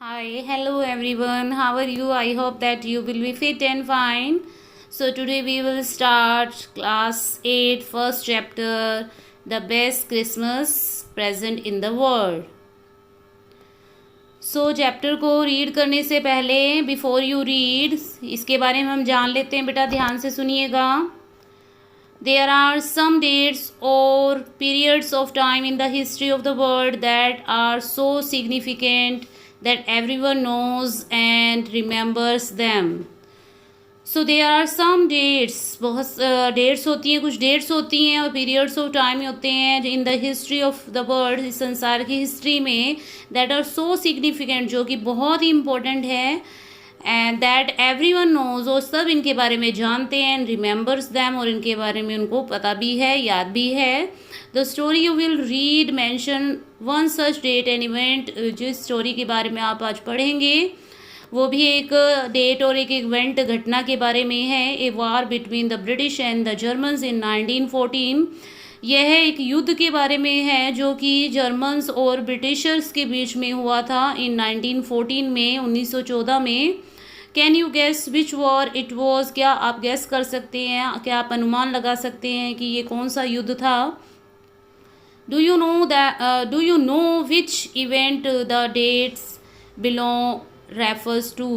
Hi, hello everyone. How are you? I hope that you will be fit and fine. So today we will start class 8 first chapter, the best Christmas present in the world. So chapter को read करने से पहले before you read इसके बारे में हम जान लेते हैं। बेटा ध्यान से सुनिएगा। There are some dates or periods of time in the history of the world that are so significant that everyone knows and remembers them. So there are some dates, बहुत डेट्स होती हैं, कुछ डेट्स होती हैं और periods of time होते हैं in the history of the world, इस संसार की हिस्ट्री में, दैट आर सो सिग्निफिकेंट, जो कि बहुत ही इम्पोर्टेंट है, एंड दैट एवरीवन नोज, और सब इनके बारे में जानते हैं, एंड रिमेंबर्स दैम, और इनके बारे में उनको पता भी है, याद भी है। The story you will read mentions one such date and event, जिस स्टोरी के बारे में आप आज पढ़ेंगे वो भी एक डेट और एक इवेंट घटना के बारे में है। A war between the British and the Germans in 1914, यह एक युद्ध के बारे में है जो कि जर्मन्स और ब्रिटिशर्स के बीच में हुआ था इन 1914 में, 1914 में। Can you guess which war it was, क्या आप गेस कर सकते हैं, क्या आप अनुमान लगा सकते हैं कि ये कौन सा युद्ध था। Do you know which event the dates belong refers to,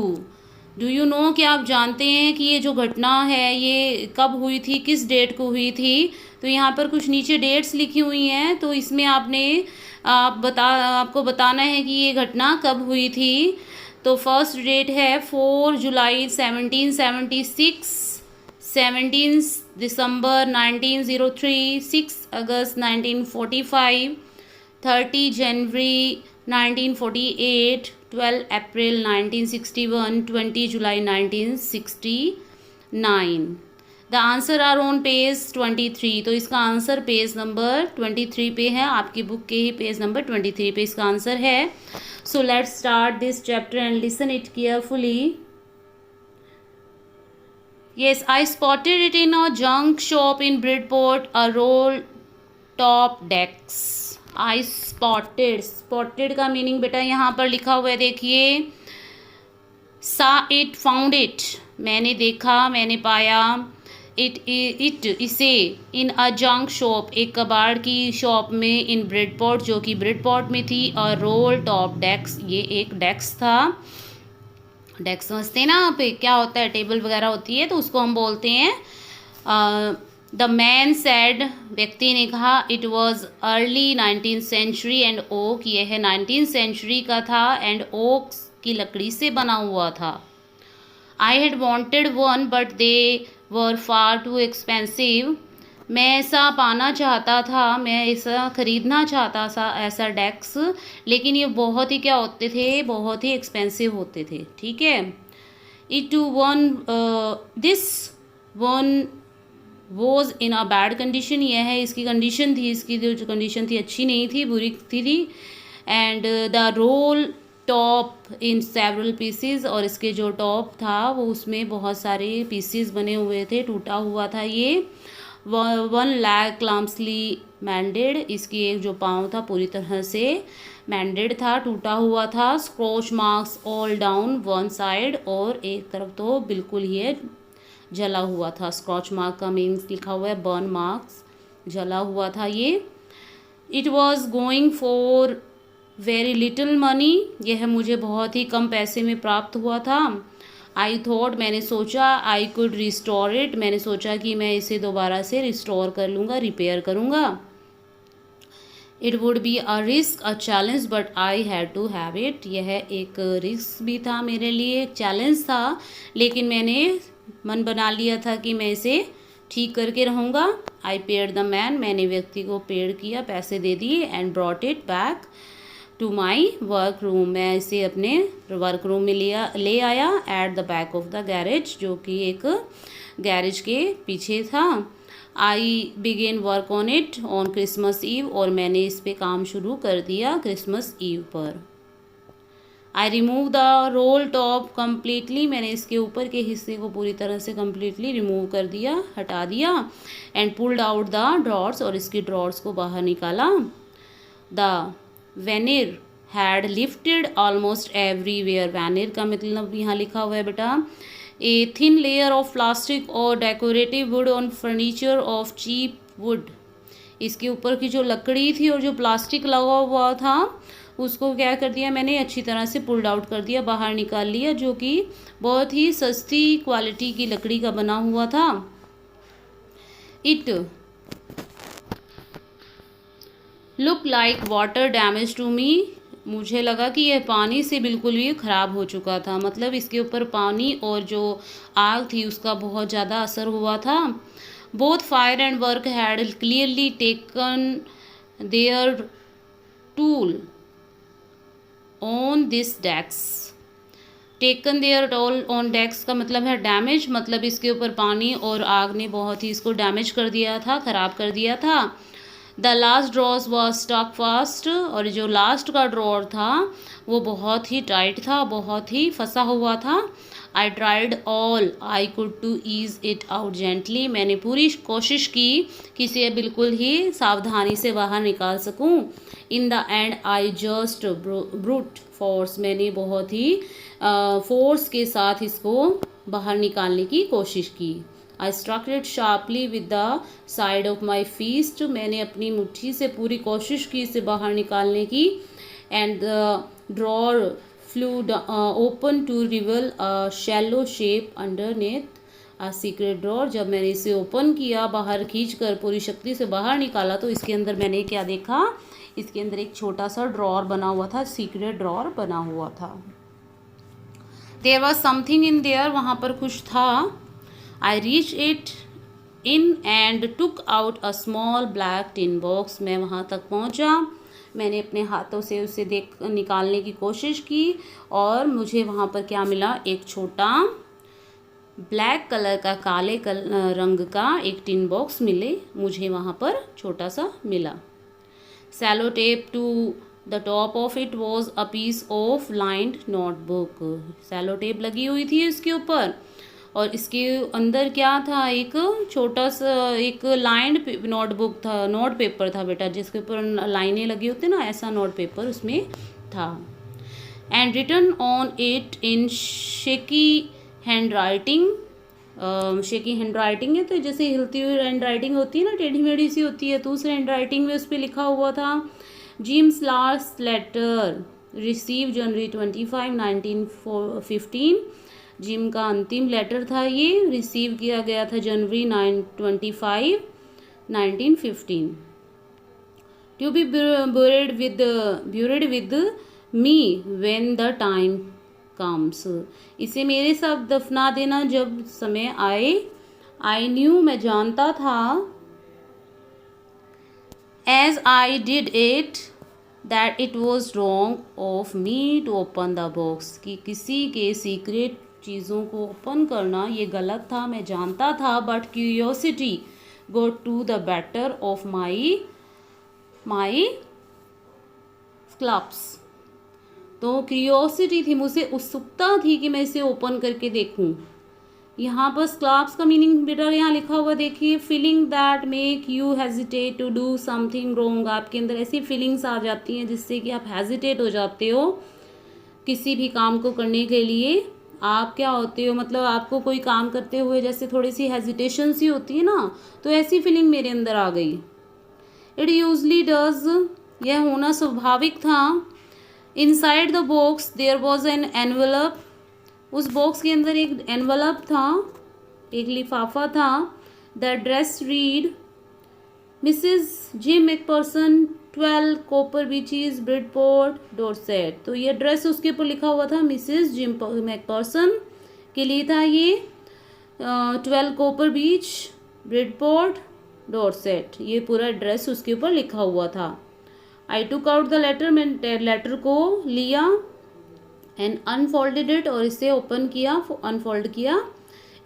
do you know, कि आप जानते हैं कि ये जो घटना है ये कब हुई थी, किस डेट को हुई थी। तो यहाँ पर कुछ नीचे डेट्स लिखी हुई हैं, तो इसमें आपको बताना है कि ये घटना कब हुई थी। तो फर्स्ट डेट है 4 जुलाई 1776, 17 दिसंबर 1903, 6 अगस्त 1945, 30 जनवरी 1948, 12 अप्रैल 1961, 20 जुलाई 1969। The answer are on page 23। तो इसका आंसर पेज नंबर 23 पे है, आपकी बुक के ही पेज नंबर 23 पे इसका आंसर है। So let's start this chapter and listen it carefully. Yes, I spotted it in a junk shop in Bridport, a roll top decks. I spotted का meaning बेटा यहाँ पर लिखा हुआ है, देखिए। saw it, found it, मैंने देखा, मैंने पाया। इसे इन अ जंक शॉप, एक कबाड़ की शॉप में, इन ब्रिडपोर्ट, जो कि ब्रिडपोर्ट में थी, और रोल टॉप डेस्क, ये एक डेस्क था। डेस्क समझते हैं ना आप, क्या होता है, टेबल वगैरह होती है, तो उसको हम बोलते हैं। द मैन सेड, व्यक्ति ने कहा, it was early 19th century and oak, यह है 19th सेंचुरी का था, एंड ओक की लकड़ी से बना हुआ था। I had wanted one but they were far too expensive, मैं ऐसा पाना चाहता था, मैं ऐसा ख़रीदना चाहता था, ऐसा डेस्क, लेकिन ये बहुत ही क्या होते थे, बहुत ही एक्सपेंसिव होते थे। ठीक है। It one this one was in a bad condition, यह है इसकी कंडीशन थी, इसकी जो कंडीशन थी अच्छी नहीं थी, बुरी थी। And the roll top in several pieces, और इसके जो टॉप था वो उसमें बहुत सारे पीसीज बने हुए थे, टूटा हुआ था ये। 1 लैग क्लम्सली मैंडेड, इसकी एक जो पाँव था पूरी तरह से मैंडेड था, टूटा हुआ था। Scratch marks all down one side, और एक तरफ तो बिल्कुल ही जला हुआ था। स्क्रॉच मार्क का मीन्स लिखा हुआ है बर्न मार्क्स, जला हुआ था ये। It was going for very little money, यह मुझे बहुत ही कम पैसे में प्राप्त हुआ था। आई थॉट, मैंने सोचा, आई कुड रिस्टोर इट, मैंने सोचा कि मैं इसे दोबारा से रिस्टोर कर लूँगा, रिपेयर करूँगा। It would be a risk, a challenge, but I had to have it, यह एक रिस्क भी था मेरे लिए, एक चैलेंज था, लेकिन मैंने मन बना लिया था कि मैं इसे ठीक करके रहूँगा। आई पेड द मैन, मैंने व्यक्ति को पेड किया, पैसे दे दिए। And brought it back to my work room, मैं इसे अपने वर्क रूम में ले आया। At the back of the garage, जो कि एक गैरेज के पीछे था। I began work on it on Christmas Eve, और मैंने इस पे काम शुरू कर दिया क्रिसमस ईव पर। I remove the roll top completely, मैंने इसके ऊपर के हिस्से को पूरी तरह से कम्प्लीटली रिमूव कर दिया, हटा दिया। And pulled out the drawers, और इसकी ड्रॉर्स को बाहर निकाला। The veneer had lifted almost everywhere. Veneer का मतलब यहाँ लिखा हुआ है बेटा, a thin layer of plastic और decorative wood on furniture of cheap wood. इसके ऊपर की जो लकड़ी थी और जो प्लास्टिक लगा हुआ था उसको क्या कर दिया मैंने, अच्छी तरह से पुल्ड आउट कर दिया, बाहर निकाल लिया, जो कि बहुत ही सस्ती क्वालिटी की लकड़ी का बना हुआ था। It look like water damage to me. मुझे लगा कि यह पानी से बिल्कुल भी ख़राब हो चुका था, मतलब इसके ऊपर पानी और जो आग थी उसका बहुत ज़्यादा असर हुआ था। Both fire and work had clearly taken their toll on this डेक्स। टेकन देयर टोल ऑन डेक्स का मतलब है डैमेज, मतलब इसके ऊपर पानी और आग ने बहुत ही इसको डैमेज कर दिया था, ख़राब कर दिया था। The last drawers was stuck fast. और जो लास्ट का ड्रॉर था वो बहुत ही टाइट था, बहुत ही फंसा हुआ था। I tried all I could to ease it out gently. मैंने पूरी कोशिश की कि इसे बिल्कुल ही सावधानी से बाहर निकाल सकूं। In the and I just brute force. मैंने बहुत ही फोर्स के साथ इसको बाहर निकालने की कोशिश की। I struck it sharply with the side of my fist. मैंने अपनी मुट्ठी से पूरी कोशिश की इसे बाहर निकालने की। And the drawer flew open to reveal a shallow shape underneath a secret drawer. जब मैंने इसे ओपन किया, बाहर खींचकर पूरी शक्ति से बाहर निकाला, तो इसके अंदर मैंने क्या देखा, इसके अंदर एक छोटा सा ड्रॉर बना हुआ था, सीक्रेट ड्रॉर बना हुआ था। There was something in there, वहाँ पर कुछ था। I reach it in and took out a small black tin box. मैं वहाँ तक पहुँचा, मैंने अपने हाथों से उसे निकालने की कोशिश की और मुझे वहाँ पर क्या मिला, एक छोटा ब्लैक कलर का, काले रंग का एक टिन बॉक्स मुझे वहाँ पर छोटा सा मिला। Sellotape to the top of it was a piece of lined notebook. Sellotape लगी हुई थी इसके ऊपर और इसके अंदर क्या था, एक छोटा सा एक लाइंड नोटबुक था, नोट पेपर था बेटा, जिसके ऊपर लाइनें लगी होती ना, ऐसा नोट पेपर उसमें था। And written on it in shaky handwriting. Shaky handwriting है तो जैसे हिलती हुई हैंड राइटिंग होती है ना, टेढ़ी मेढ़ी सी होती है, तो उस हैंड राइटिंग में उस पर लिखा हुआ था, Jim's last letter received January 25, 1915। Jim का अंतिम लेटर था ये, रिसीव किया गया था जनवरी 25, 1915। To be buried with me when the time comes। इसे मेरे साथ दफना देना जब समय आए। आई न्यू, मैं जानता था, as I did it, that it was wrong of me to open the box। कि किसी के सीक्रेट चीज़ों को ओपन करना ये गलत था, मैं जानता था। But curiosity got to the better of my clubs. तो क्यूरियोसिटी थी, मुझे उत्सुकता थी कि मैं इसे ओपन करके देखूं। यहाँ पर क्लब्स का मीनिंग बेटा यहाँ लिखा हुआ देखिए, feeling that make you hesitate to do something wrong. आपके अंदर ऐसी फीलिंग्स आ जाती हैं जिससे कि आप हेजिटेट हो जाते हो किसी भी काम को करने के लिए। आप क्या होते हो, मतलब आपको कोई काम करते हुए जैसे थोड़ी सी हेजिटेशन सी होती है ना, तो ऐसी फीलिंग मेरे अंदर आ गई। इट यूजली डज, यह होना स्वाभाविक था। Inside the box there was an envelope. उस बॉक्स के अंदर एक एनवलप था, एक लिफाफा था। The address read Mrs Jim McPherson 12 Copper Beeches Bridport Dorset. तो ये एड्रेस उसके ऊपर लिखा हुआ था, मिसेस जिम मैकपर्सन के लिए था ये। 12 कॉपर बीच ब्रिडपोर्ट डॉर्सेट, ये पूरा एड्रेस उसके ऊपर लिखा हुआ था। आई टुक आउट द लेटर, मैंने लेटर को लिया। एंड अनफोल्डेड इट, और इसे ओपन किया, अनफोल्ड किया।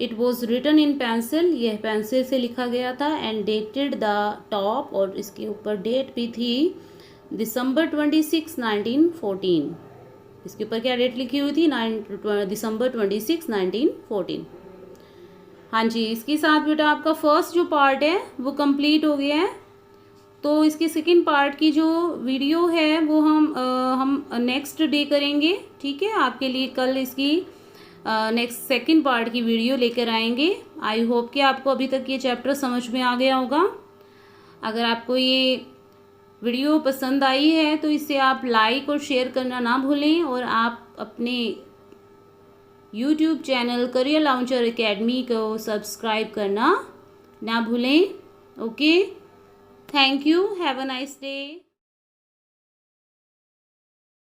It was written in pencil, यह पेंसिल से लिखा गया था। एंड डेटेड द टॉप, और इसके ऊपर डेट भी थी, दिसंबर 26, 1914। इसके ऊपर क्या डेट लिखी हुई थी, दिसंबर 26, 1914। हाँ जी, इसके साथ बेटा आपका फर्स्ट जो पार्ट है वो कंप्लीट हो गया है। तो इसके सेकंड पार्ट की जो वीडियो है वो हम नेक्स्ट डे करेंगे, ठीक है। आपके लिए कल इसकी नेक्स्ट सेकंड पार्ट की वीडियो लेकर आएंगे। आई होप कि आपको अभी तक ये चैप्टर समझ में आ गया होगा। अगर आपको ये वीडियो पसंद आई है तो इसे आप लाइक और शेयर करना ना भूलें, और आप अपने YouTube channel career launcher academy को सब्सक्राइब करना ना भूलें। Okay, thank you, have a nice day.